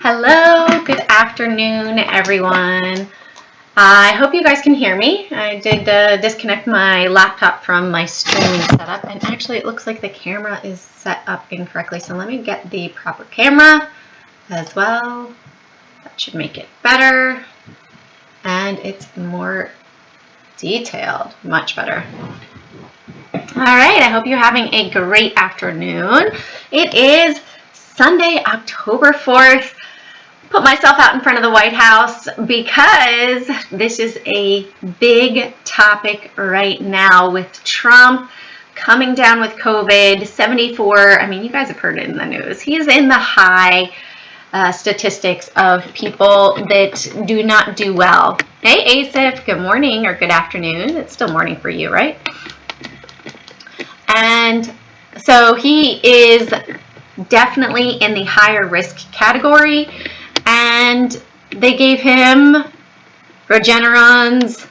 Hello, good afternoon, everyone. I hope you guys can hear me. I did disconnect my laptop from my streaming setup, and actually it looks like the camera is set up incorrectly, so let me get the proper camera as well. That should make it better, and it's more detailed, much better. All right, I hope you're having a great afternoon. It is Sunday, October 4th. Put myself out in front of the White House because this is a big topic right now with Trump coming down with COVID, 74. I mean, you guys have heard it in the news. He's in the high statistics of people that do not do well. Hey, Asif, good morning or good afternoon. It's still morning for you, right? And so he is definitely in the higher risk category. And they gave him Regeneron's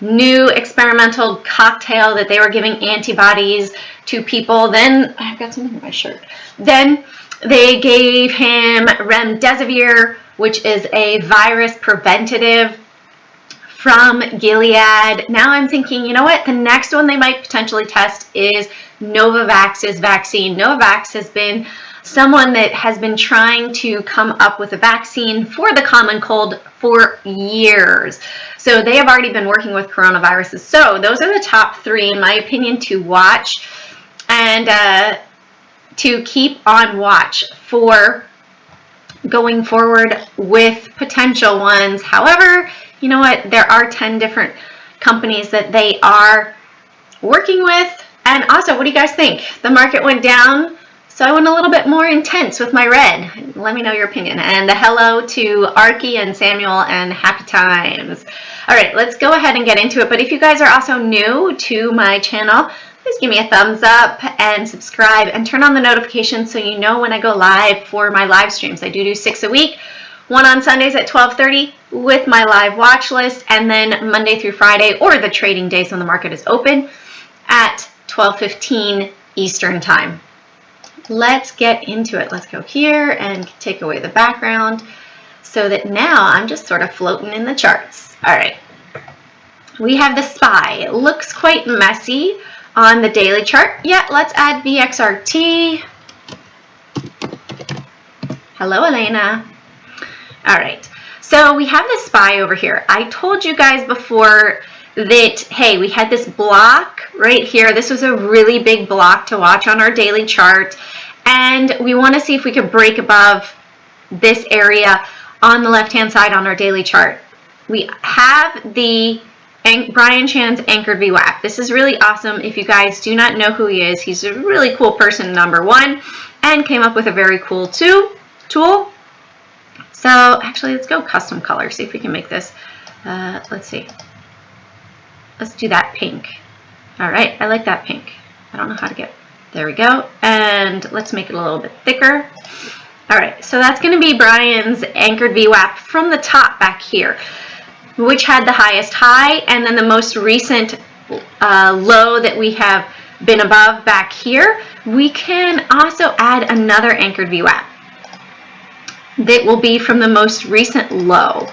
new experimental cocktail that they were giving antibodies to people. Then, I've got something in my shirt. Then they gave him remdesivir, which is a virus preventative from Gilead. Now I'm thinking, you know what? The next one they might potentially test is Novavax's vaccine. Novavax has been someone that has been trying to come up with a vaccine for the common cold for years. So they have already been working with coronaviruses. So those are the top three, in my opinion, to watch and to keep on watch for going forward with potential ones. However, you know what? There are 10 different companies that they are working with. And also, what do you guys think? The market went down, so I went a little bit more intense with my red. Let me know your opinion. And hello to Arky and Samuel and happy times. All right, let's go ahead and get into it. But if you guys are also new to my channel, please give me a thumbs up and subscribe and turn on the notifications so you know when I go live for my live streams. I do 6 a week, one on Sundays at 12:30 with my live watch list, and then Monday through Friday or the trading days when the market is open at 12:15 Eastern time. Let's get into it. Let's go here and take away the background so that now I'm just sort of floating in the charts. All right. We have the SPY. It looks quite messy on the daily chart. Yeah, let's add VXRT. Hello, Elena. All right. So we have the SPY over here. I told you guys before that, hey, we had this block right here. This was a really big block to watch on our daily chart. And we want to see if we could break above this area on the left-hand side on our daily chart. We have the Brian Chan's anchored VWAP. This is really awesome. If you guys do not know who he is, he's a really cool person, number one, and came up with a very cool tool. So actually, let's go custom color, see if we can make this. Let's see. Let's do that pink. All right, I like that pink. I don't know how to get, there we go. And let's make it a little bit thicker. All right, so that's gonna be Brian's anchored VWAP from the top back here, which had the highest high, and then the most recent low that we have been above back here. We can also add another anchored VWAP that will be from the most recent low.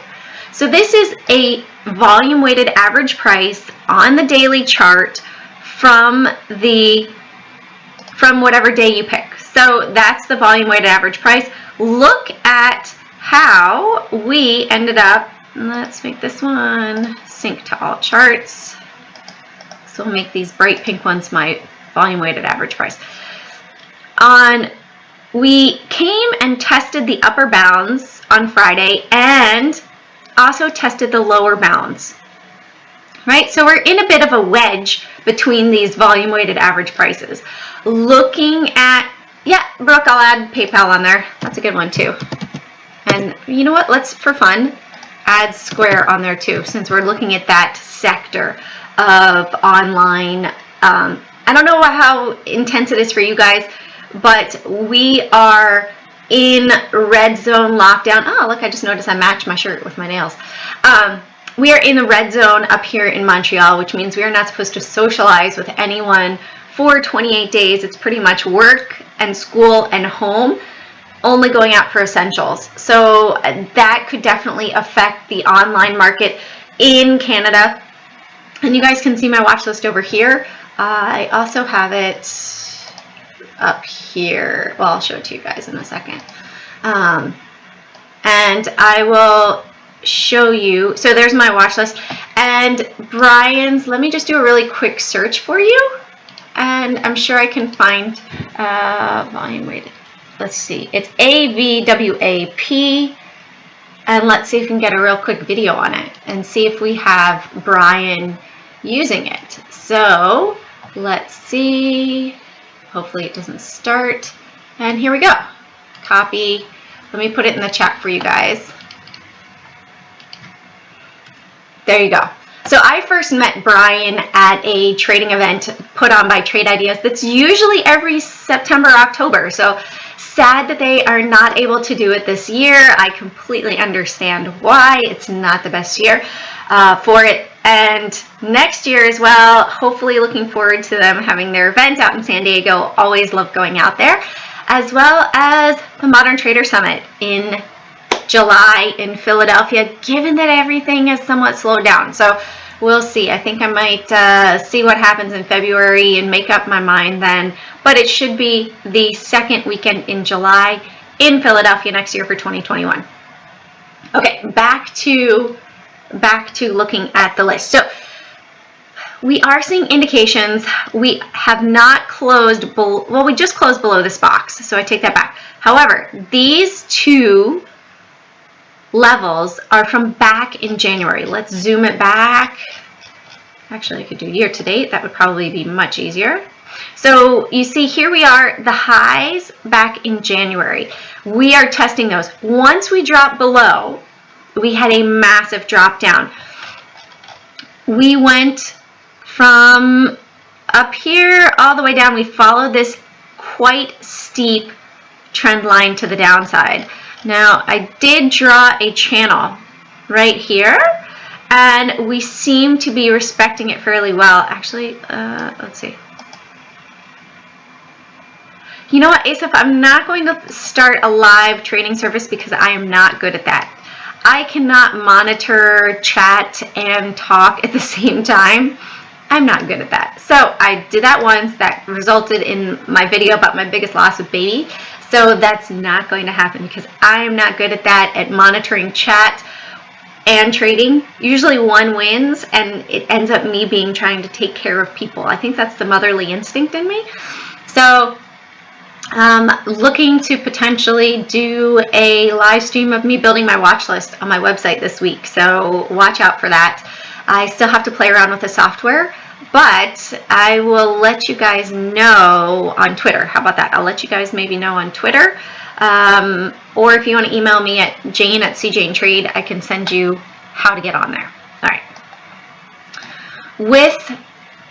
So this is a volume weighted average price on the daily chart from whatever day you pick. So that's the volume weighted average price. Look at how we ended up. Let's make this one sync to all charts. So we'll make these bright pink ones my volume weighted average price. We came and tested the upper bounds on Friday and also tested the lower bounds, right? So we're in a bit of a wedge between these volume weighted average prices. Looking at, yeah, Brooke, I'll add PayPal on there. That's a good one too. And you know what? Let's, for fun, add Square on there too, since we're looking at that sector of online. I don't know how intense it is for you guys, but we are in red zone lockdown. Oh, look, I just noticed I matched my shirt with my nails. We are in the red zone up here in Montreal, which means we are not supposed to socialize with anyone for 28 days. It's pretty much work and school and home. only going out for essentials. So that could definitely affect the online market in Canada. And you guys can see my watch list over here. I also have it up here. Well, I'll show it to you guys in a second. And I will show you. So there's my watch list. And Brian's, let me just do a really quick search for you. And I'm sure I can find volume weighted. Let's see. It's AVWAP. And let's see if we can get a real quick video on it and see if we have Brian using it. So let's see. Hopefully it doesn't start. And here we go. Copy. Let me put it in the chat for you guys. There you go. So I first met Brian at a trading event put on by Trade Ideas that's usually every September, October. So sad that they are not able to do it this year. I completely understand why. It's not the best year for it. And next year as well, hopefully looking forward to them having their event out in San Diego. Always love going out there. As well as the Modern Trader Summit in July in Philadelphia, given that everything is somewhat slowed down. So we'll see. I think I might see what happens in February and make up my mind then. But it should be the second weekend in July in Philadelphia next year for 2021. Okay, back to looking at the list. So we are seeing indications. We have not closed, well, we just closed below this box, so I take that back. However, these two levels are from back in January. Let's zoom it back. Actually, I could do year to date. That would probably be much easier. So you see here we are, the highs back in January. We are testing those. Once we drop below, we had a massive drop down. We went from up here all the way down. We followed this quite steep trend line to the downside. Now, I did draw a channel right here, and we seem to be respecting it fairly well. Actually, let's see. You know what, Asaph, I'm not going to start a live trading service because I am not good at that. I cannot monitor, chat, and talk at the same time. I'm not good at that. So I did that once. That resulted in my video about my biggest loss of baby. So that's not going to happen because I'm not good at that, at monitoring chat and trading. Usually one wins and it ends up me trying to take care of people. I think that's the motherly instinct in me. So looking to potentially do a live stream of me building my watch list on my website this week. So watch out for that. I still have to play around with the software, but I will let you guys know on Twitter. How about that? I'll let you guys maybe know on Twitter. Or if you want to email me at jane@cjanetrade, I can send you how to get on there. All right. With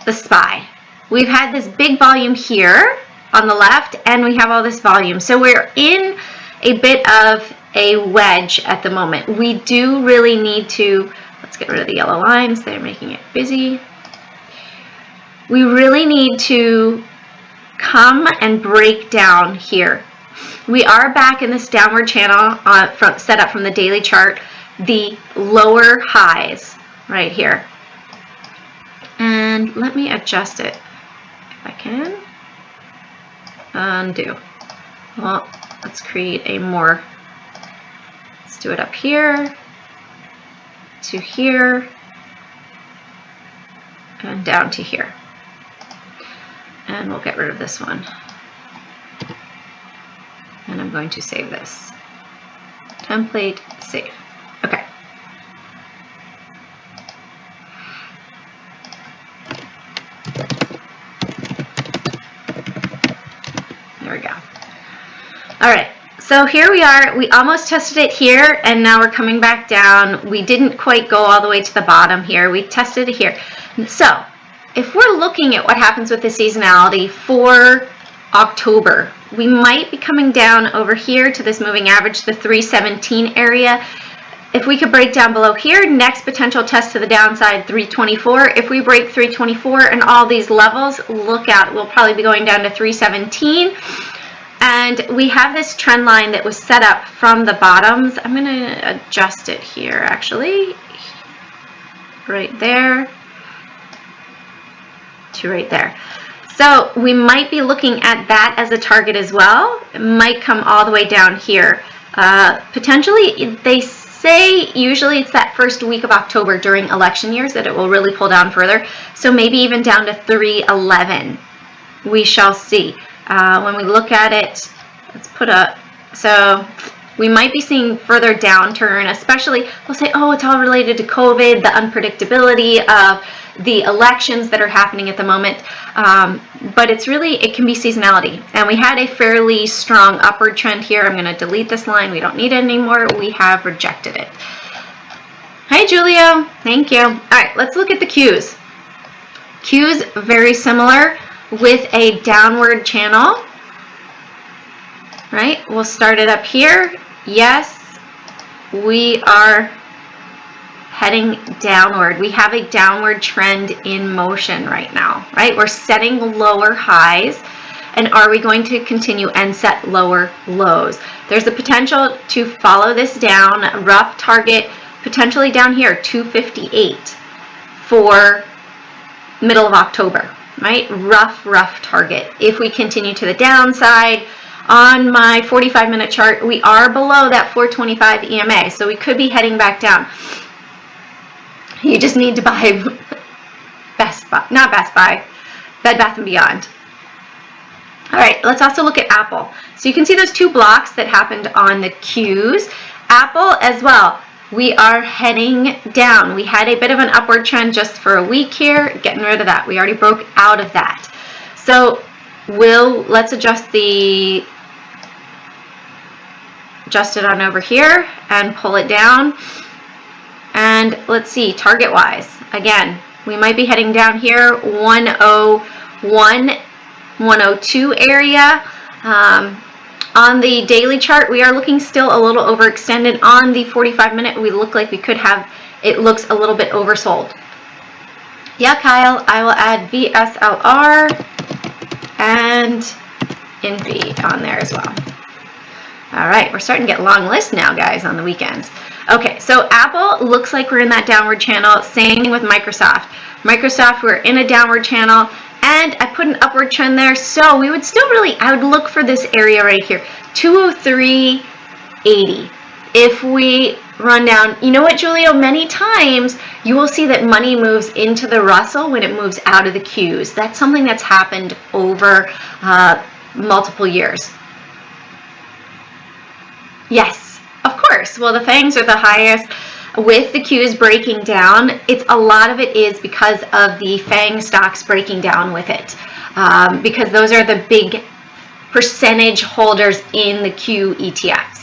the SPY, we've had this big volume here on the left, and we have all this volume. So we're in a bit of a wedge at the moment. We do really need to, let's get rid of the yellow lines. They're making it busy. We really need to come and break down here. We are back in this downward channel set up from the daily chart, the lower highs right here. And let me adjust it if I can. Undo. Well, let's create a more, let's do it up here to here and down to here. And we'll get rid of this one. And I'm going to save this. Template, save. Okay. There we go. All right, so here we are. We almost tested it here, and now we're coming back down. We didn't quite go all the way to the bottom here. We tested it here. So if we're looking at what happens with the seasonality for October, we might be coming down over here to this moving average, the 317 area. If we could break down below here, next potential test to the downside, 324. If we break 324 and all these levels, look out, we'll probably be going down to 317. And we have this trend line that was set up from the bottoms. I'm going to adjust it here, actually, right there to right there. So we might be looking at that as a target as well. It might come all the way down here. Potentially, they say usually it's that first week of October during election years that it will really pull down further. So maybe even down to 311. We shall see. When we look at it, let's put a, so we might be seeing further downturn, especially, they'll say, oh, it's all related to COVID, the unpredictability of the elections that are happening at the moment. But it's really, it can be seasonality. And we had a fairly strong upward trend here. I'm going to delete this line. We don't need it anymore. We have rejected it. Hi, Julio. Thank you. All right, let's look at the Qs. Qs, very similar with a downward channel. Right, we'll start it up here. Yes, we are heading downward. We have a downward trend in motion right now, right? We're setting lower highs, and are we going to continue and set lower lows? There's the potential to follow this down. Rough target potentially down here, 258 for middle of October, right? Rough target. If we continue to the downside, on my 45-minute chart, we are below that 425 EMA, so we could be heading back down. You just need to buy Best Buy, not Best Buy, Bed Bath & Beyond. All right, let's also look at Apple. So you can see those two blocks that happened on the Qs. Apple as well, we are heading down. We had a bit of an upward trend just for a week here, getting rid of that. We already broke out of that. So let's adjust it on over here and pull it down. And let's see, target wise, again, we might be heading down here, 101, 102 area. On the daily chart, we are looking still a little overextended. On the 45-minute, we look like we could have, it looks a little bit oversold. Yeah, Kyle, I will add VSLR and INFI on there as well. All right, we're starting to get long lists now, guys, on the weekends. Okay, so Apple looks like we're in that downward channel. Same with Microsoft. Microsoft, we're in a downward channel, and I put an upward trend there. So we would still really, I would look for this area right here, 203.80. If we run down, you know what, Julio? Many times you will see that money moves into the Russell when it moves out of the Qs. That's something that's happened over multiple years. Yes, of course. Well, the FANGs are the highest. With the Qs breaking down, a lot of it is because of the FANG stocks breaking down with it, because those are the big percentage holders in the Q ETFs.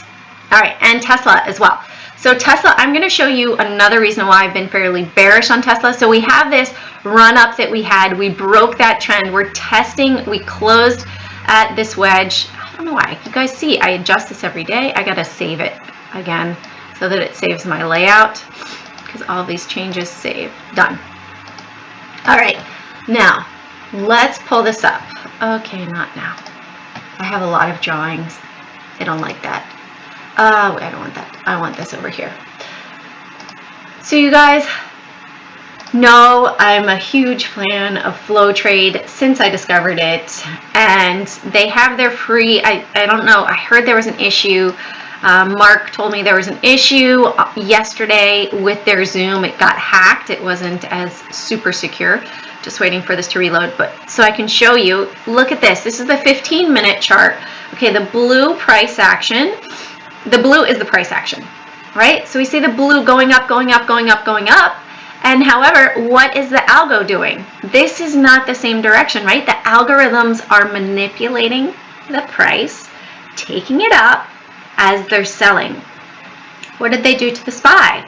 All right, and Tesla as well. So Tesla, I'm going to show you another reason why I've been fairly bearish on Tesla. So we have this run up that we had. We broke that trend. We're testing. We closed at this wedge. I don't know why. You guys see, I adjust this every day. I got to save it again so that it saves my layout, because all these changes save. Done. All right, now let's pull this up. Okay, not now. I have a lot of drawings. I don't like that. Wait, I don't want that. I want this over here. So you guys know I'm a huge fan of Flowtrade since I discovered it, and they have their free, I don't know, I heard there was an issue. Mark told me there was an issue yesterday with their Zoom. It got hacked. It wasn't as super secure. Just waiting for this to reload, but so I can show you. Look at this. This is the 15-minute chart. Okay, the blue price action. The blue is the price action, right? So we see the blue going up, going up, going up, going up. And however, what is the algo doing? This is not the same direction, right? The algorithms are manipulating the price, taking it up as they're selling. What did they do to the SPY?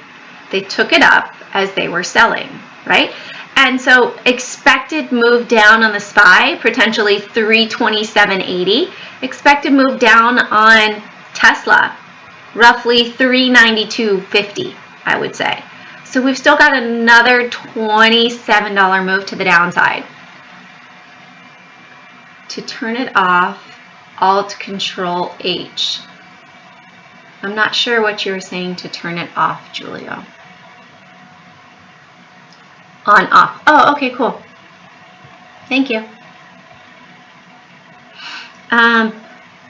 They took it up as they were selling, right? And so expected move down on the SPY, potentially 327.80. Expected move down on Tesla, roughly 392.50, I would say. So we've still got another $27 move to the downside. To turn it off, Alt Control H. I'm not sure what you were saying to turn it off, Julio. On, off. Oh, okay, cool. Thank you.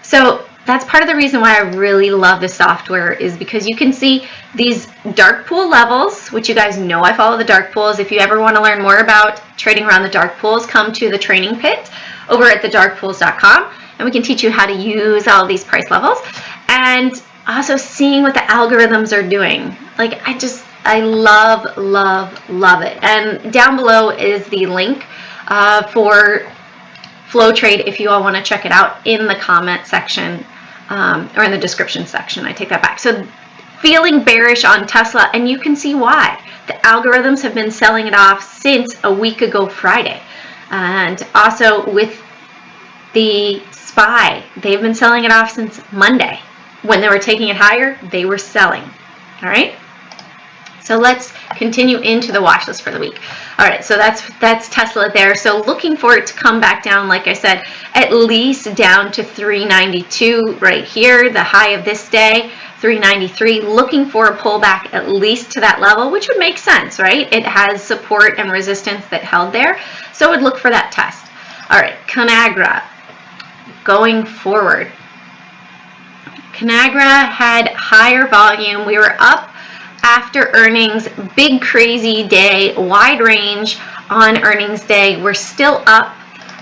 So that's part of the reason why I really love the software, is because you can see these dark pool levels, which you guys know I follow the dark pools. If you ever want to learn more about trading around the dark pools, come to the training pit over at thedarkpools.com, and we can teach you how to use all these price levels. And also seeing what the algorithms are doing. Like, I love, love, love it. And down below is the link for Flowtrade if you all want to check it out in the comment section or in the description section. I take that back. So feeling bearish on Tesla, and you can see why. The algorithms have been selling it off since a week ago Friday. And also with the SPY, they've been selling it off since Monday. When they were taking it higher, they were selling. All right. So let's continue into the watch list for the week. All right, so that's Tesla there. So looking for it to come back down, like I said, at least down to 392 right here, the high of this day, 393. Looking for a pullback at least to that level, which would make sense, right? It has support and resistance that held there, so I would look for that test. All right, Conagra, going forward. Conagra had higher volume. We were up after earnings, big crazy day, wide range on earnings day. We're still up,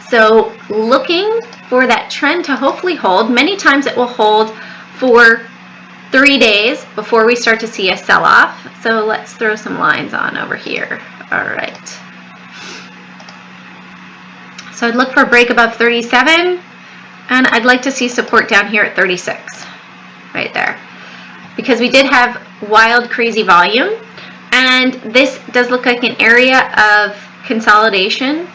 so looking for that trend to hopefully hold. Many times it will hold for 3 days before we start to see a sell-off. So let's throw some lines on over here. All right, so I'd look for a break above 37, and I'd like to see support down here at 36 right there, because we did have wild, crazy volume, and this does look like an area of consolidation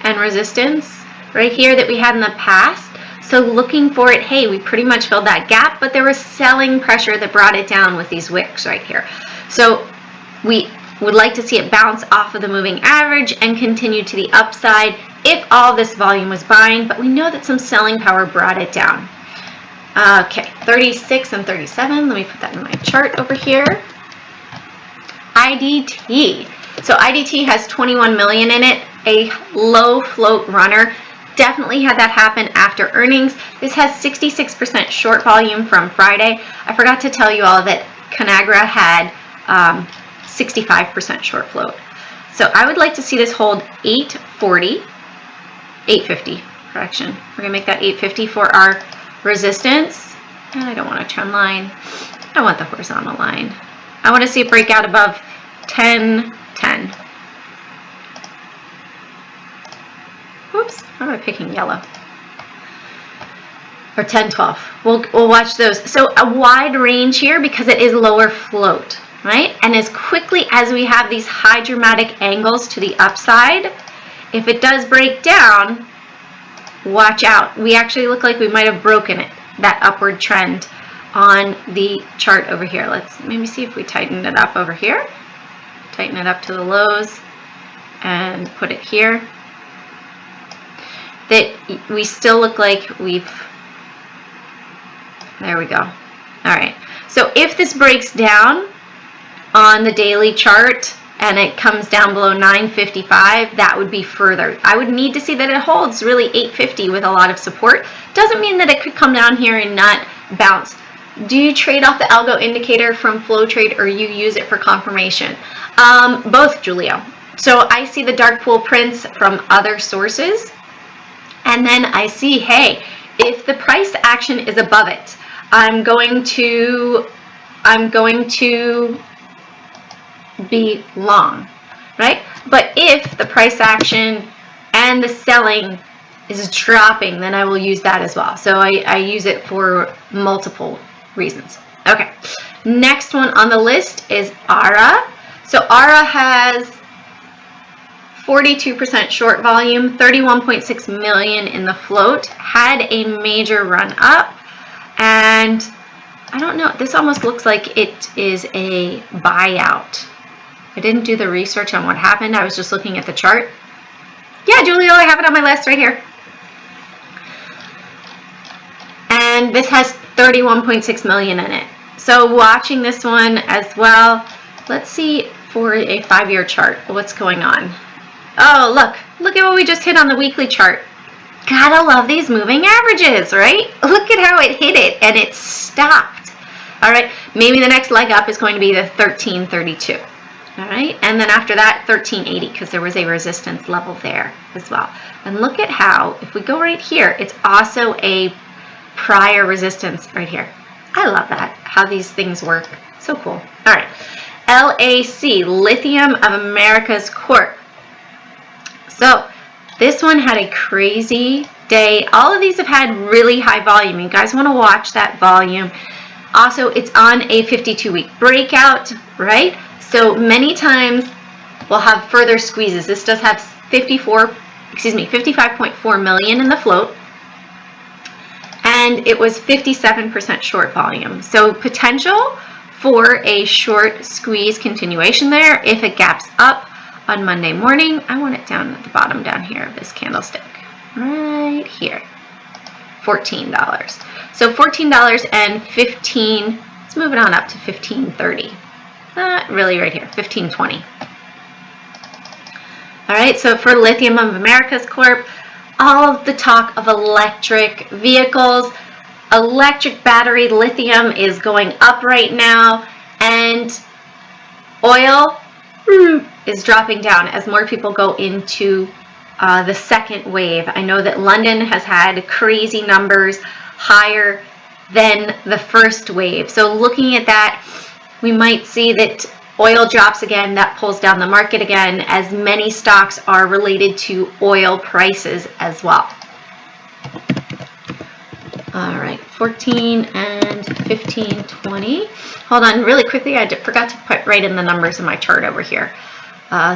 and resistance right here that we had in the past. So looking for it, hey, we pretty much filled that gap, but there was selling pressure that brought it down with these wicks right here. So we would like to see it bounce off of the moving average and continue to the upside if all this volume was buying, but we know that some selling power brought it down. Okay, 36 and 37. Let me put that in my chart over here. IDT. So IDT has 21 million in it, a low float runner. Definitely had that happen after earnings. This has 66% short volume from Friday. I forgot to tell you all that Conagra had 65% short float. So I would like to see this hold 850, correction. We're gonna make that 850 for our resistance, and I don't want a trend line. I want the horizontal line. I want to see it break out above 1010. Oops, why am I picking yellow? Or 1012. We'll watch those. So a wide range here because it is lower float, right? And as quickly as we have these high dramatic angles to the upside, if it does break down, watch out. We actually look like we might have broken it, that upward trend on the chart over here. Let's maybe see if we tighten it up over here. Tighten it up to the lows and put it here. That we still look like there we go. All right. So if this breaks down on the daily chart and it comes down below 955, that would be further. I would need to see that it holds really 850 with a lot of support. Doesn't mean that it could come down here and not bounce. Do you trade off the algo indicator from Flowtrade, or you use it for confirmation? Both, Julio. So I see the dark pool prints from other sources, and then I see, hey, if the price action is above it, I'm going to be long, right? But if the price action and the selling is dropping, then I will use that as well. So I use it for multiple reasons. Okay, next one on the list is ARA. So ARA has 42% short volume, 31.6 million in the float, had a major run up, and I don't know, this almost looks like it is a buyout. I didn't do the research on what happened. I was just looking at the chart. Yeah, Julio, I have it on my list right here. and this has 31.6 million in it. So watching this one as well. Let's see for a 5-year chart what's going on. Oh, look at what we just hit on the weekly chart. Gotta love these moving averages, right? Look at how it hit it and it stopped. All right, maybe the next leg up is going to be the 1332. All right, and then after that 1380, because there was a resistance level there as well. And look at how, if we go right here, it's also a prior resistance right here. I love that, how these things work. So cool. All right, LAC, Lithium of Americas Corp. So this one had a crazy day. All of these have had really high volume. You guys want to watch that volume. Also, it's on a 52-week breakout, right? So many times we'll have further squeezes. This does have 55.4 million in the float, and it was 57% short volume. So potential for a short squeeze continuation there if it gaps up on Monday morning. I want it down at the bottom down here of this candlestick, right here, $14. So $14.15, let's move it on up to $15.30. Really right here, $15.20. All right, so for Lithium of Americas Corp, all of the talk of electric vehicles, electric battery lithium is going up right now, and oil is dropping down as more people go into the second wave. I know that London has had crazy numbers higher than the first wave. So looking at that, we might see that oil drops again. That pulls down the market again, as many stocks are related to oil prices as well. All right, 14 and 15.20. Hold on really quickly. I forgot to put right in the numbers in my chart over here.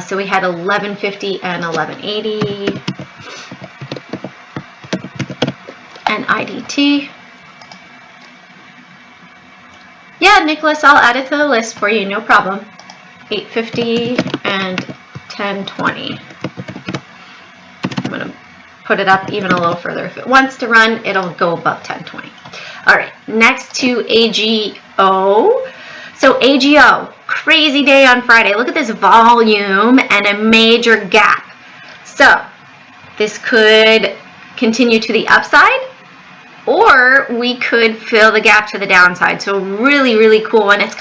So we had 1150 and 1180 and IDT. Yeah, Nicholas, I'll add it to the list for you, no problem. 850 and 1020. I'm going to put it up even a little further. If it wants to run, it'll go above 1020. All right, next to AGO. So AGO, crazy day on Friday. Look at this volume and a major gap. So this could continue to the upside, or we could fill the gap to the downside. So really, really cool. And it's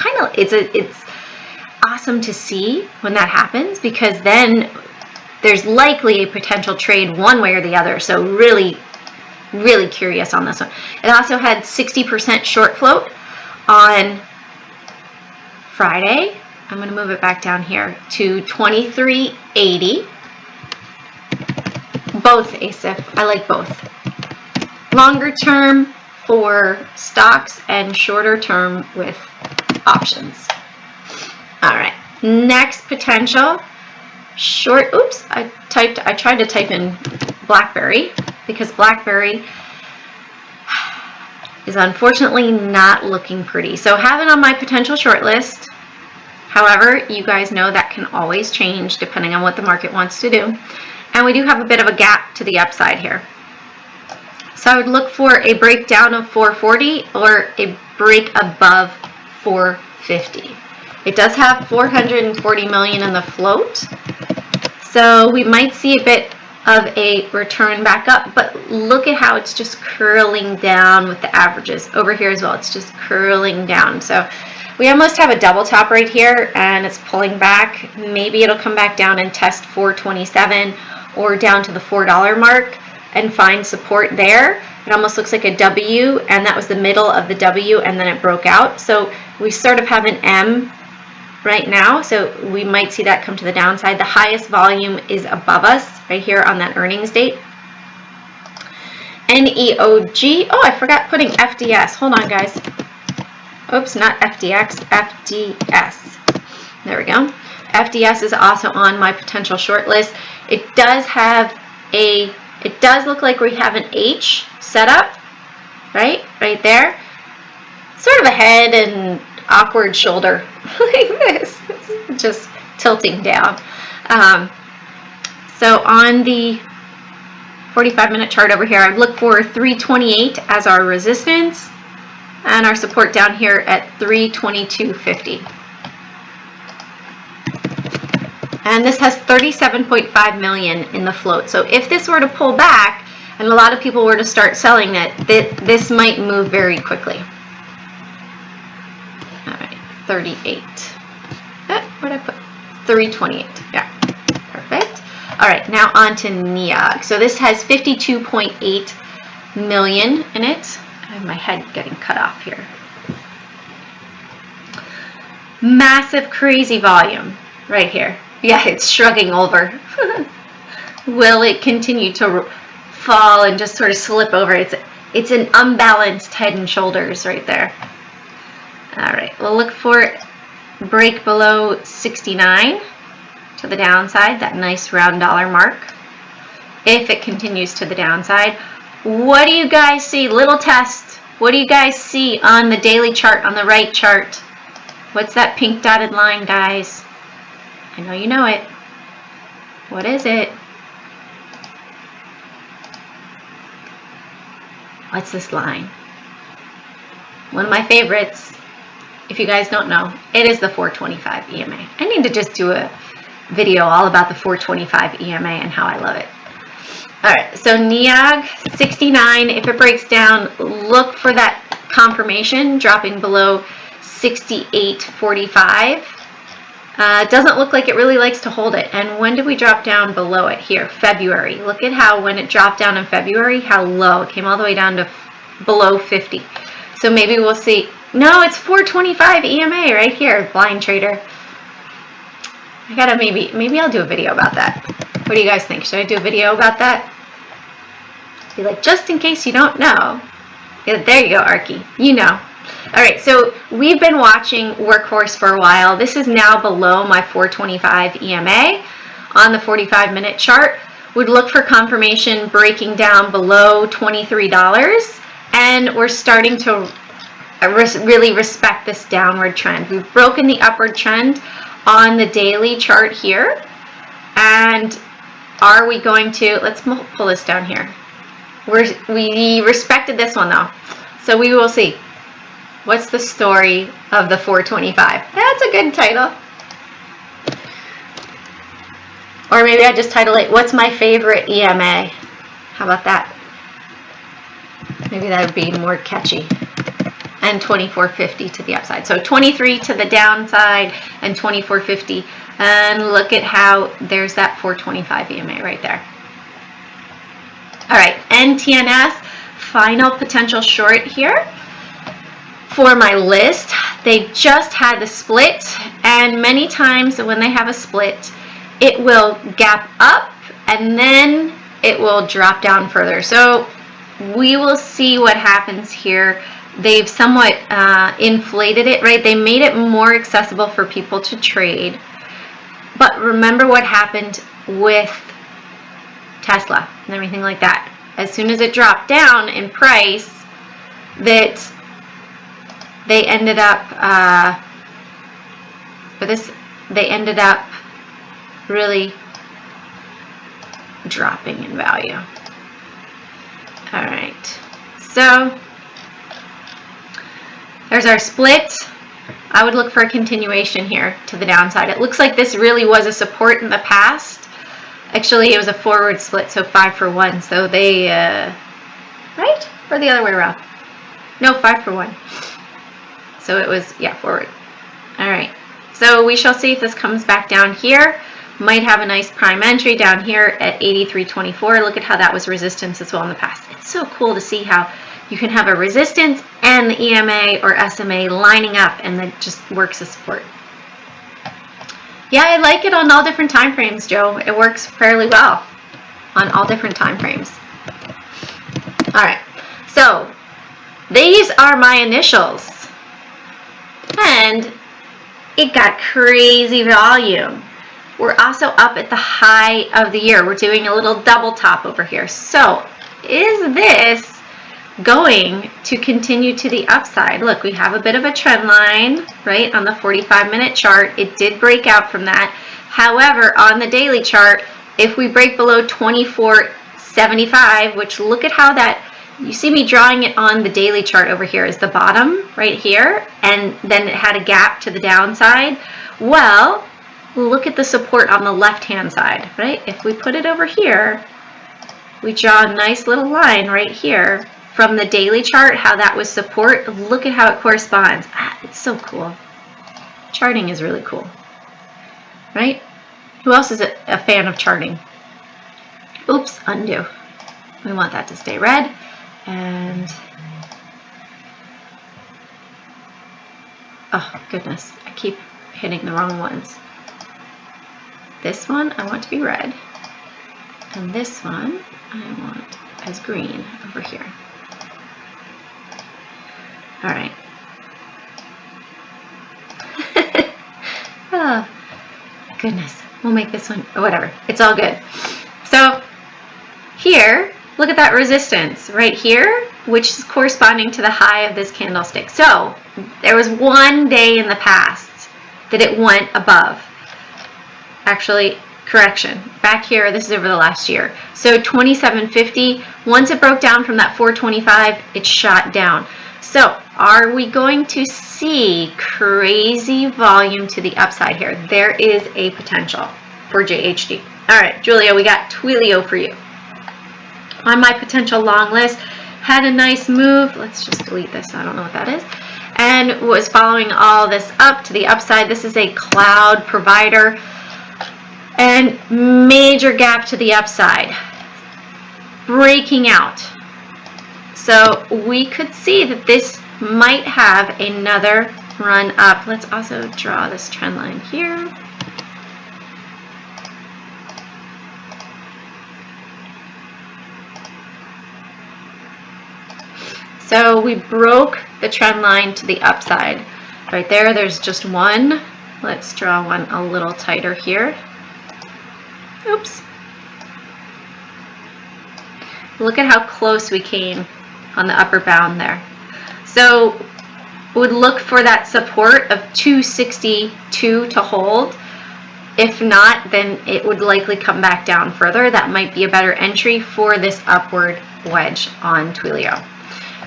it's awesome to see when that happens, because then there's likely a potential trade one way or the other. So really, really curious on this one. It also had 60% short float on Friday. I'm going to move it back down here to 2380. Both ASIF. I like both. Longer term for stocks and shorter term with options. All right. Next potential short. Oops. I tried to type in BlackBerry, because BlackBerry is unfortunately not looking pretty. So have it on my potential short list. However, you guys know that can always change depending on what the market wants to do. And we do have a bit of a gap to the upside here. So I would look for a breakdown of 440 or a break above 450. It does have 440 million in the float. So we might see a bit of a return back up, but look at how it's just curling down with the averages over here as well. It's just curling down. So we almost have a double top right here, and it's pulling back. Maybe it'll come back down and test 427 or down to the $4 mark and find support there. It almost looks like a W, and that was the middle of the W, and then it broke out. So we sort of have an M right now, so we might see that come to the downside. The highest volume is above us right here on that earnings date. NEOG. Oh, I forgot putting FDS. Hold on, guys. Oops, not FDX, FDS. There we go. FDS is also on my potential short list. It does look like we have an H set up, right there. Sort of a head and awkward shoulder like this, just tilting down. So on the 45-minute chart over here, I'd look for 328 as our resistance and our support down here at 322.50. And this has 37.5 million in the float. So if this were to pull back and a lot of people were to start selling it, this might move very quickly. All right, 38. What did I put? 328. Yeah, perfect. All right, now on to NEOG. So this has 52.8 million in it. I have my head getting cut off here. Massive, crazy volume right here. Yeah, it's shrugging over. Will it continue to fall and just sort of slip over? It's an unbalanced head and shoulders right there. All right, we'll look for break below 69 to the downside, that nice round dollar mark. If it continues to the downside, what do you guys see? Little test. What do you guys see on the daily chart, on the right chart? What's that pink dotted line, guys? I know you know it. What is it? What's this line? One of my favorites. If you guys don't know, it is the 425 EMA. I need to just do a video all about the 425 EMA and how I love it. All right, so NEOG 69, if it breaks down, look for that confirmation dropping below 68.45. It doesn't look like it really likes to hold it. And when did we drop down below it? Here, February. Look at how when it dropped down in February, how low. It came all the way down to below 50. So maybe we'll see. No, it's 425 EMA right here, blind trader. I gotta maybe I'll do a video about that. What do you guys think? Should I do a video about that? Be like, just in case you don't know. Yeah, there you go, Arky. You know. All right, so we've been watching Workhorse for a while. This is now below my 425 EMA on the 45-minute chart. Would look for confirmation breaking down below $23, and we're starting to really respect this downward trend. We've broken the upward trend on the daily chart here, and are we going to, let's pull this down here. We respected this one though, so we will see. What's the story of the 425? That's a good title. Or maybe I just title it, what's my favorite EMA? How about that? Maybe that would be more catchy. And 24.50 to the upside. So 23 to the downside and 24.50. And look at how there's that 425 EMA right there. All right, NTNS, final potential short here. For my list, they just had the split, and many times when they have a split, it will gap up and then it will drop down further. So we will see what happens here. They've somewhat inflated it, right? They made it more accessible for people to trade. But remember what happened with Tesla and everything like that. As soon as it dropped down in price, that they ended up really dropping in value. All right, so there's our split. I would look for a continuation here to the downside. It looks like this really was a support in the past. Actually, it was a forward split, so 5 for 1. So they, right? Or the other way around? No, 5 for 1. So it was, yeah, forward. All right. So we shall see if this comes back down here. Might have a nice prime entry down here at 83.24. Look at how that was resistance as well in the past. It's so cool to see how you can have a resistance and the EMA or SMA lining up, and then just works as support. Yeah, I like it on all different time frames, Joe. It works fairly well on all different time frames. All right, so these are my initials, and it got crazy volume. We're also up at the high of the year. We're doing a little double top over here. So is this going to continue to the upside? Look, we have a bit of a trend line, right, on the 45-minute chart. It did break out from that. However, on the daily chart, if we break below 24.60, 75, which look at how that, you see me drawing it on the daily chart over here is the bottom right here, and then it had a gap to the downside. Well, look at the support on the left-hand side, right? If we put it over here, we draw a nice little line right here from the daily chart, how that was support. Look at how it corresponds. It's so cool. Charting is really cool, right? Who else is a fan of charting? Oops, undo. We want that to stay red. And, oh goodness, I keep hitting the wrong ones. This one I want to be red, and this one I want as green over here. All right. Oh, goodness, we'll make this one, oh, whatever, it's all good. So here, look at that resistance right here, which is corresponding to the high of this candlestick. So there was one day in the past that it went above. Actually, correction, back here, this is over the last year. So 27.50, once it broke down from that 425, it shot down. So are we going to see crazy volume to the upside here? There is a potential for JHD. All right, Julia, we got Twilio for you. On my potential long list, had a nice move. Let's just delete this, I don't know what that is. And was following all this up to the upside. This is a cloud provider. And major gap to the upside. Breaking out. So we could see that this might have another run up. Let's also draw this trend line here. So we broke the trend line to the upside. Right there, there's just one. Let's draw one a little tighter here. Oops. Look at how close we came on the upper bound there. So would look for that support of 262 to hold. If not, then it would likely come back down further. That might be a better entry for this upward wedge on Twilio.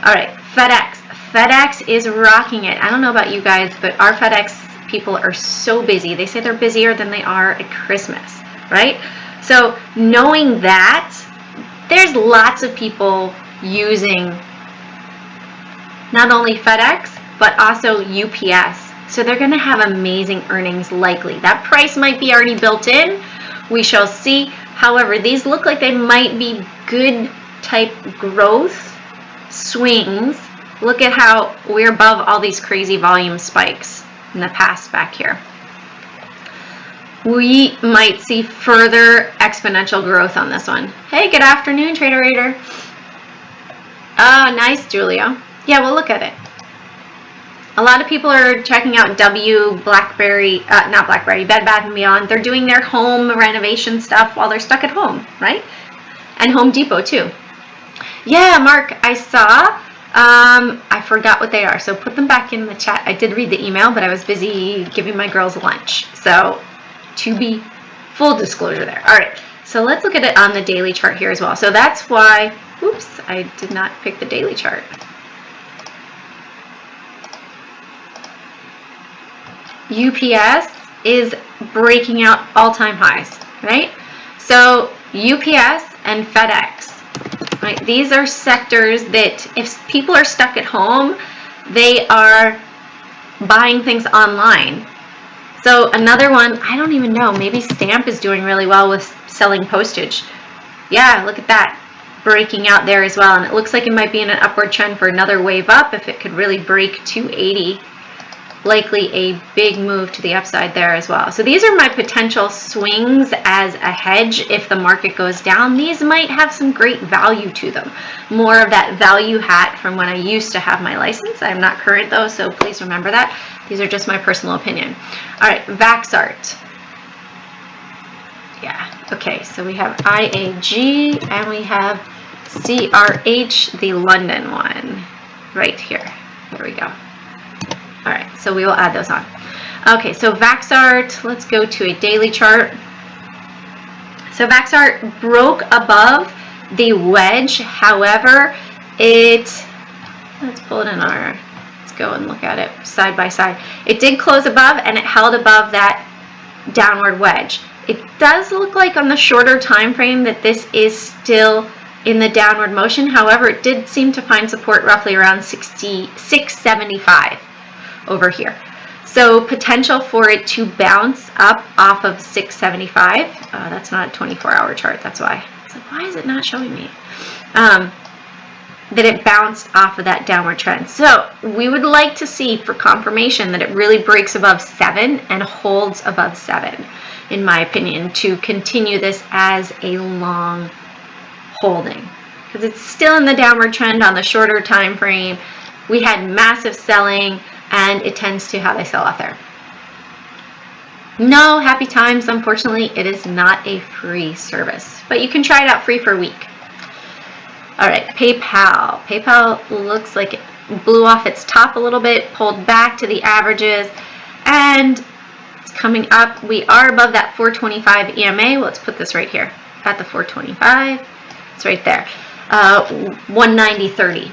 All right, FedEx. FedEx is rocking it. I don't know about you guys, but our FedEx people are so busy. They say they're busier than they are at Christmas, right? So knowing that, there's lots of people using not only FedEx, but also UPS. So they're going to have amazing earnings likely. That price might be already built in. We shall see. However, these look like they might be good type growth swings. Look at how we're above all these crazy volume spikes in the past back here. We might see further exponential growth on this one. Hey, good afternoon, Trader Raider. Nice, Julia. Yeah, well, look at it. A lot of people are checking out not Blackberry, Bed Bath & Beyond. They're doing their home renovation stuff while they're stuck at home, right? And Home Depot, too. Yeah, Mark, I saw. I forgot what they are, so put them back in the chat. I did read the email, but I was busy giving my girls lunch. So, to be full disclosure there. All right, so let's look at it on the daily chart here as well. So that's why, oops, I did not pick the daily chart. UPS is breaking out all-time highs, right? So UPS and FedEx. Right? These are sectors that if people are stuck at home, they are buying things online. So another one, I don't even know, maybe Stamp is doing really well with selling postage. Yeah, look at that, breaking out there as well. And it looks like it might be in an upward trend for another wave up if it could really break 280. Likely a big move to the upside there as well. So these are my potential swings as a hedge if the market goes down. These might have some great value to them. More of that value hat from when I used to have my license. I'm not current though, so please remember that. These are just my personal opinion. All right, Vaxart. Yeah, okay, so we have IAG and we have CRH, the London one, right here. There we go. All right, so we will add those on. Okay, so Vaxart, let's go to a daily chart. So Vaxart broke above the wedge. However, let's pull it in our, let's go and look at it side by side. It did close above and it held above that downward wedge. It does look like on the shorter time frame that this is still in the downward motion. However, it did seem to find support roughly around 675 over here. So potential for it to bounce up off of 675. That's not a 24-hour chart, that's why. It's like, why is it not showing me? That it bounced off of that downward trend. So we would like to see for confirmation that it really breaks above 7 and holds above 7, in my opinion, to continue this as a long holding. Because it's still in the downward trend on the shorter time frame. We had massive selling, and it tends to how they sell off there. No, happy times, unfortunately, it is not a free service, but you can try it out free for a week. All right, PayPal. PayPal looks like it blew off its top a little bit, pulled back to the averages, and it's coming up. We are above that 425 EMA. Let's put this right here at the 425. It's right there, 190.30.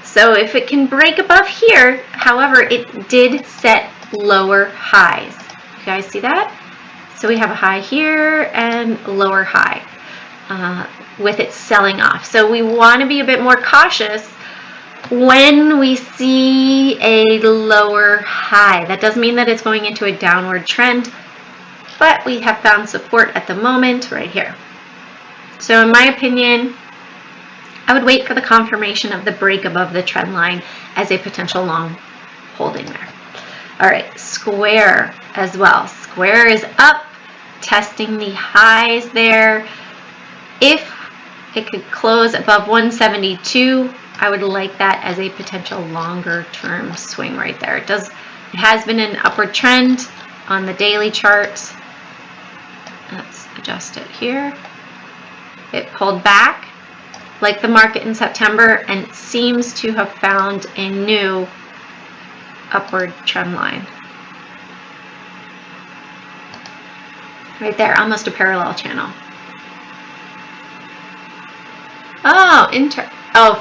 So if it can break above here, however, it did set lower highs. You guys see that? So we have a high here and lower high with it selling off. So we want to be a bit more cautious when we see a lower high. That doesn't mean that it's going into a downward trend, but we have found support at the moment right here. So in my opinion, I would wait for the confirmation of the break above the trend line as a potential long holding there. All right, Square as well. Square is up, testing the highs there. If it could close above 172, I would like that as a potential longer term swing right there. It has been an upward trend on the daily chart. Let's adjust it here. It pulled back like the market in September and seems to have found a new upward trend line. Right there, almost a parallel channel. Oh,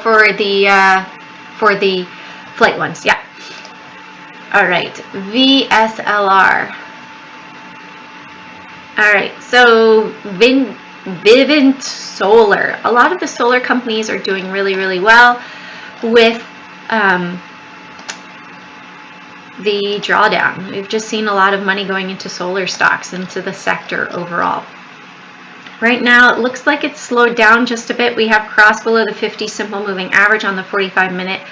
for the flight ones, yeah. All right, VSLR. All right, so Vivint Solar. A lot of the solar companies are doing really, really well with the drawdown. We've just seen a lot of money going into solar stocks, into the sector overall. Right now, it looks like it's slowed down just a bit. We have crossed below the 50 simple moving average on the 45-minute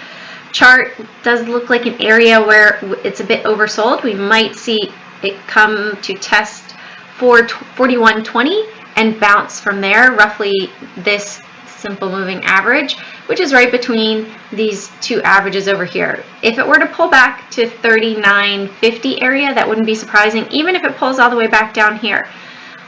chart. It does look like an area where it's a bit oversold. We might see it come to test 41.20 and bounce from there, roughly this simple moving average, which is right between these two averages over here. If it were to pull back to 39.50 area, that wouldn't be surprising. Even if it pulls all the way back down here,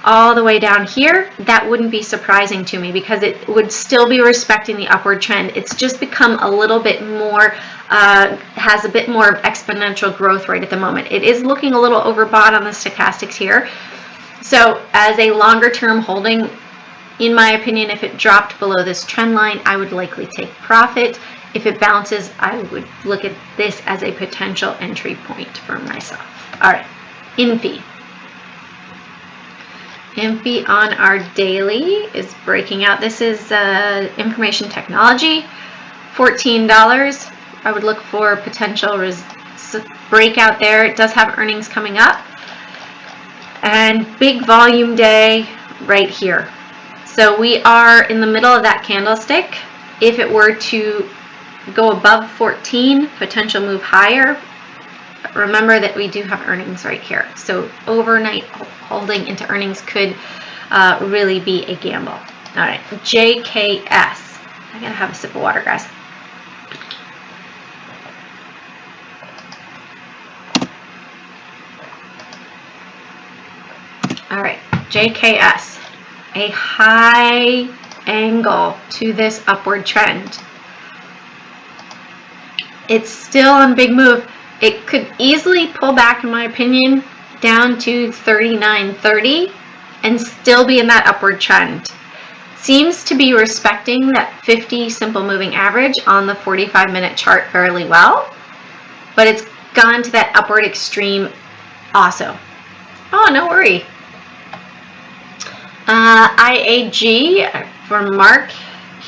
all the way down here, that wouldn't be surprising to me because it would still be respecting the upward trend. It's just become a little bit more, has a bit more of exponential growth rate at the moment. It is looking a little overbought on the stochastics here. So as a longer term holding, in my opinion, if it dropped below this trend line, I would likely take profit. If it bounces, I would look at this as a potential entry point for myself. All right, INFI. INFI on our daily is breaking out. This is information technology, $14. I would look for potential breakout there. It does have earnings coming up. And big volume day right here. So we are in the middle of that candlestick. If it were to go above 14, potential move higher. Remember that we do have earnings right here. So overnight holding into earnings could really be a gamble. All right, JKS. I gotta have a sip of water, guys. All right, JKS, a high angle to this upward trend. It's still on big move. It could easily pull back, in my opinion, down to 39.30 and still be in that upward trend. seems to be respecting that 50 simple moving average on the 45-minute chart fairly well, but it's gone to that upward extreme also. Oh, no worry. IAG for Mark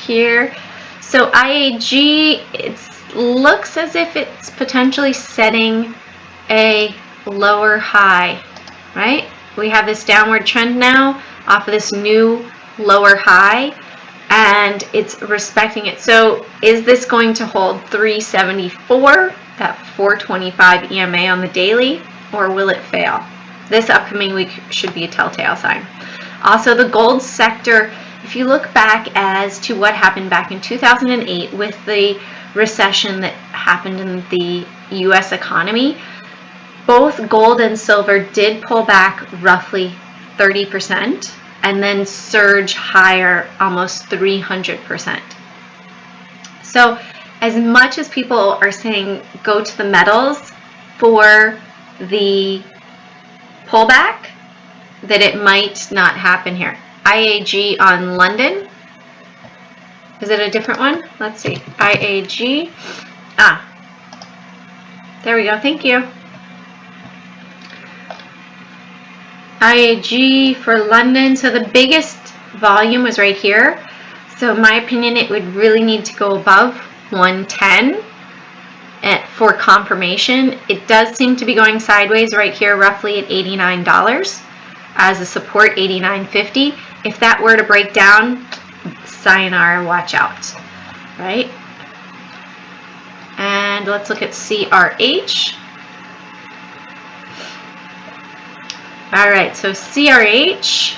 here. So IAG, it looks as if it's potentially setting a lower high, right? We have this downward trend now off of this new lower high, and it's respecting it. So is this going to hold 374, that 425 EMA on the daily, or will it fail? This upcoming week should be a telltale sign. Also, the gold sector, if you look back as to what happened back in 2008 with the recession that happened in the US economy, both gold and silver did pull back roughly 30% and then surge higher almost 300%. So as much as people are saying go to the metals for the pullback, that it might not happen here. IAG on London. Is it a different one? Let's see. IAG. There we go. Thank you. IAG for London. So the biggest volume was right here. So in my opinion, it would really need to go above 110 for confirmation. It does seem to be going sideways right here, roughly at $89 as a support, $89.50. If that were to break down, sayonara, watch out, right? And let's look at CRH. All right, so CRH,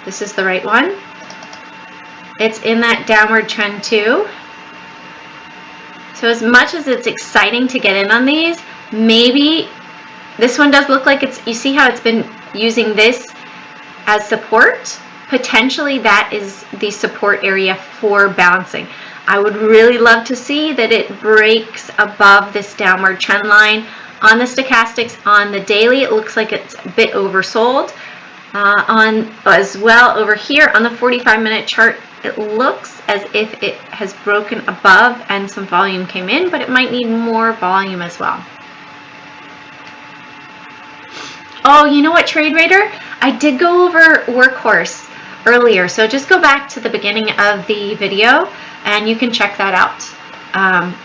this is the right one. It's in that downward trend too. So as much as it's exciting to get in on these, maybe this one does look like it's, you see how it's been using this as support? Potentially that is the support area for bouncing. I would really love to see that it breaks above this downward trend line. On the stochastics, on the daily, it looks like it's a bit oversold. On as well over here on the 45-minute chart, it looks as if it has broken above and some volume came in, but it might need more volume as well. Oh, you know what, Trade Raider? I did go over Workhorse earlier, so just go back to the beginning of the video and you can check that out,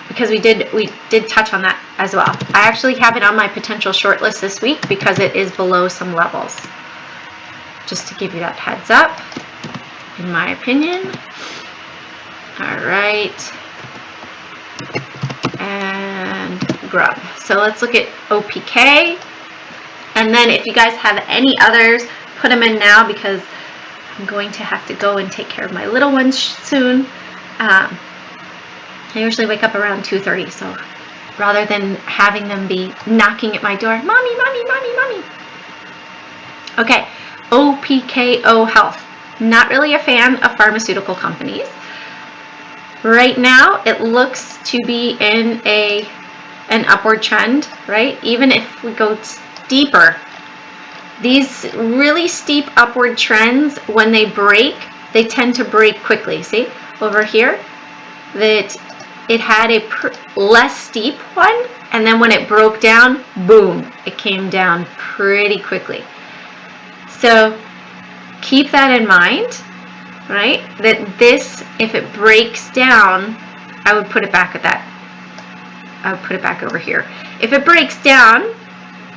because we did touch on that as well. I actually have it on my potential shortlist this week because it is below some levels. Just to give you that heads up, in my opinion. All right, and Grub. So let's look at OPK. And then if you guys have any others, put them in now because I'm going to have to go and take care of my little ones soon. I usually wake up around 2:30, so rather than having them be knocking at my door, mommy, mommy, mommy, mommy. Okay, OPKO Health. Not really a fan of pharmaceutical companies. Right now, it looks to be in an upward trend, right? Even if we go deeper, these really steep upward trends, when they break, they tend to break quickly. See over here that it had a less steep one, and then when it broke down, boom, it came down pretty quickly. So keep that in mind, right? That this, if it breaks down, I would put it back at that. I would put it back over here. If it breaks down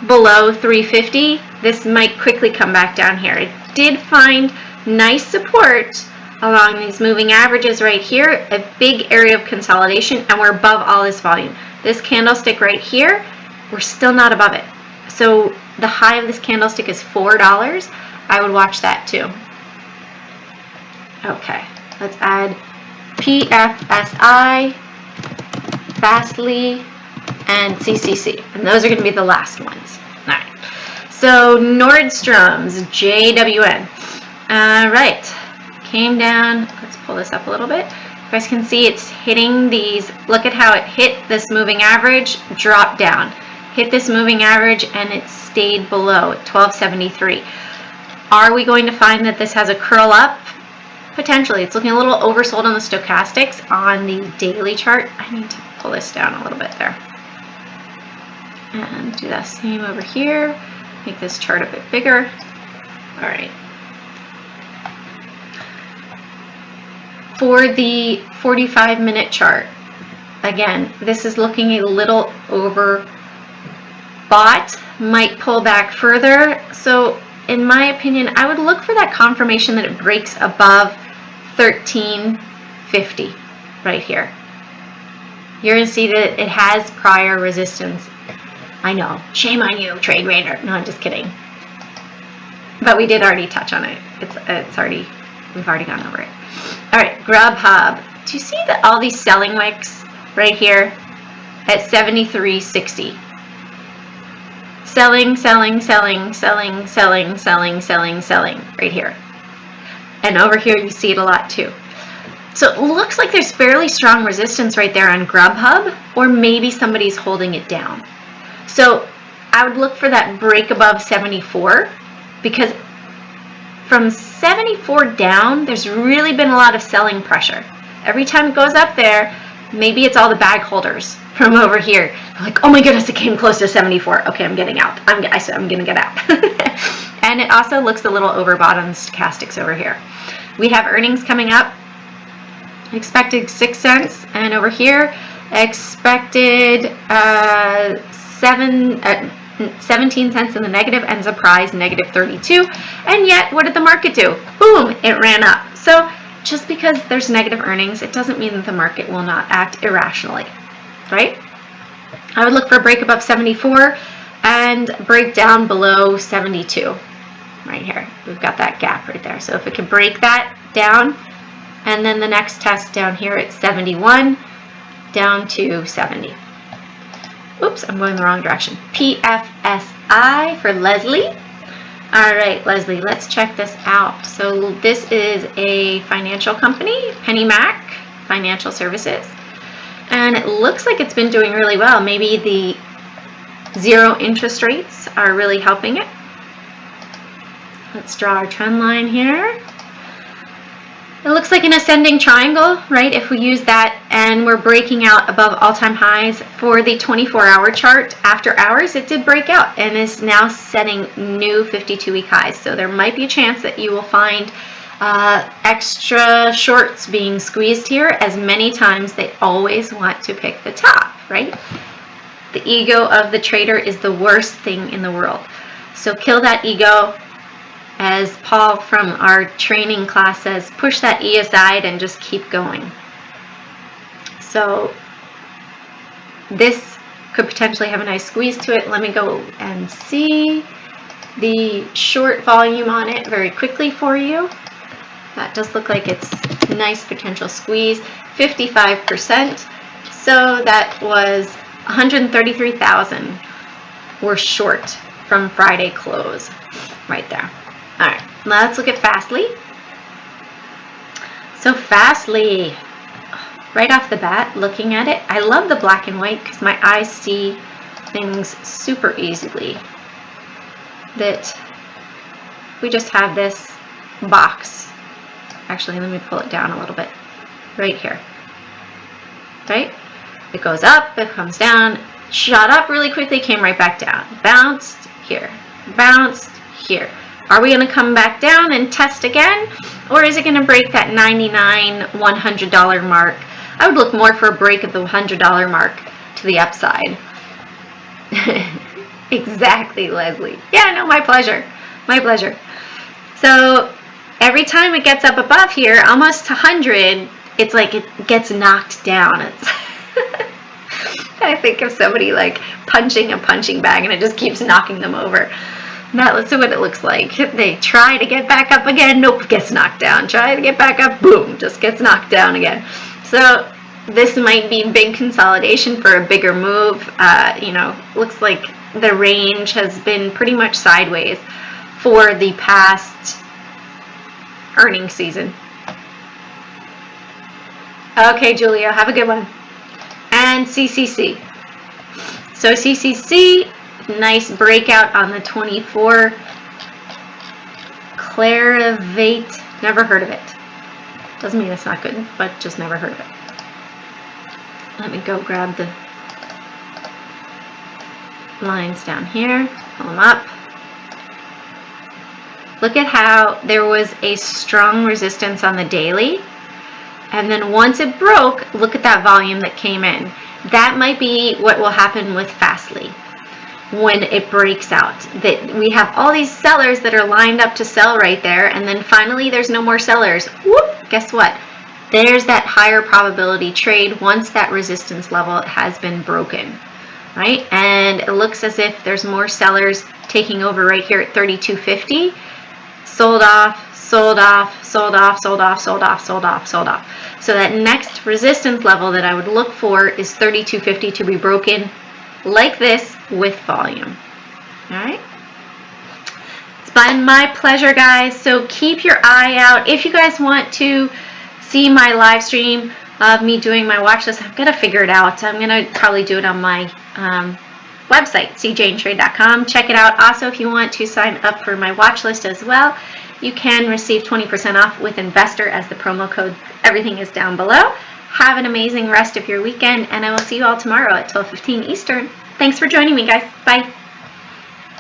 below 350, this might quickly come back down here. It did find nice support along these moving averages right here, a big area of consolidation, and we're above all this volume. This candlestick right here, we're still not above it. So the high of this candlestick is $4. I would watch that too. Okay, let's add PFSI, Fastly, and CCC, and those are going to be the last ones. All right, so Nordstrom's, JWN. All right, came down. Let's pull this up a little bit. You guys can see it's hitting these. Look at how it hit this moving average, dropped down, hit this moving average, and it stayed below at 1273. Are we going to find that this has a curl up Potentially. It's looking a little oversold on the stochastics. On the daily chart, I need to pull this down a little bit there. And do that same over here. Make this chart a bit bigger. All right. For the 45-minute chart, again, this is looking a little overbought, might pull back further. So in my opinion, I would look for that confirmation that it breaks above 1350 right here. You're going to see that it has prior resistance. I know, shame on you, Trade Radar. No, I'm just kidding. But we did already touch on it. It's already, we've already gone over it. All right, Grubhub. Do you see that all these selling wicks right here at 73.60? Selling, selling, selling, selling, selling, selling, selling, selling right here. And over here you see it a lot too. So it looks like there's fairly strong resistance right there on Grubhub, or maybe somebody's holding it down. So I would look for that break above 74, because from 74 down, there's really been a lot of selling pressure. Every time it goes up there, maybe it's all the bag holders from over here. They're like, oh my goodness, it came close to 74. Okay, I'm getting out. I'm gonna get out. And it also looks a little overbought on the stochastics over here. We have earnings coming up. Expected 6 cents, and over here expected 17 cents in the negative, and surprise negative 32. And yet, what did the market do? Boom, it ran up. So just because there's negative earnings, it doesn't mean that the market will not act irrationally, right? I would look for a break above 74 and break down below 72 right here. We've got that gap right there. So if it can break that down, and then the next test down here at 71 down to 70. Oops, I'm going the wrong direction. PFSI for Leslie. All right, Leslie, let's check this out. So this is a financial company, PennyMac Financial Services. And it looks like it's been doing really well. Maybe the zero interest rates are really helping it. Let's draw our trend line here. It looks like an ascending triangle, right? If we use that, and we're breaking out above all-time highs for the 24-hour chart. After hours, it did break out and is now setting new 52-week highs. So there might be a chance that you will find extra shorts being squeezed here, as many times they always want to pick the top, right? The ego of the trader is the worst thing in the world. So kill that ego. As Paul from our training class says, push that E aside and just keep going. So this could potentially have a nice squeeze to it. Let me go and see the short volume on it very quickly for you. That does look like it's a nice potential squeeze, 55%. So that was 133,000 were short from Friday close right there. All right, let's look at Fastly. So Fastly, right off the bat, looking at it, I love the black and white because my eyes see things super easily. That we just have this box. Actually, let me pull it down a little bit. Right here. Right? It goes up, it comes down, shot up really quickly, came right back down. Bounced here, bounced here. Are we going to come back down and test again? Or is it going to break that $99, $100 mark? I would look more for a break of the $100 mark to the upside. Exactly, Leslie. Yeah, no, my pleasure. My pleasure. So every time it gets up above here, almost 100, it's like it gets knocked down. It's I think of somebody like punching a punching bag and it just keeps knocking them over. That's what it looks like. They try to get back up again, nope, gets knocked down. Try to get back up, boom, just gets knocked down again. So this might be big consolidation for a bigger move. Looks like the range has been pretty much sideways for the past earnings season. Okay, Julio, have a good one. And CCC. So CCC, nice breakout on the 24. Clarivate, never heard of it. Doesn't mean it's not good, but just never heard of it. Let me go grab the lines down here, pull them up. Look at how there was a strong resistance on the daily, and then once it broke, look at that volume that came in. That might be what will happen with Fastly when it breaks out. That we have all these sellers that are lined up to sell right there, and then finally there's no more sellers. Whoop, guess what? There's that higher probability trade once that resistance level has been broken, right? And it looks as if there's more sellers taking over right here at 32.50. Sold off, sold off, sold off, sold off, sold off, sold off, sold off. So that next resistance level that I would look for is 32.50 to be broken like this with volume. All right. It's been my pleasure, guys. So keep your eye out. If you guys want to see my live stream of me doing my watch list, I'm going to figure it out. I'm going to probably do it on my website, cjanetrade.com. Check it out. Also, if you want to sign up for my watch list as well, you can receive 20% off with Investor as the promo code. Everything is down below. Have an amazing rest of your weekend, and I will see you all tomorrow at 12:15 Eastern. Thanks for joining me, guys. Bye.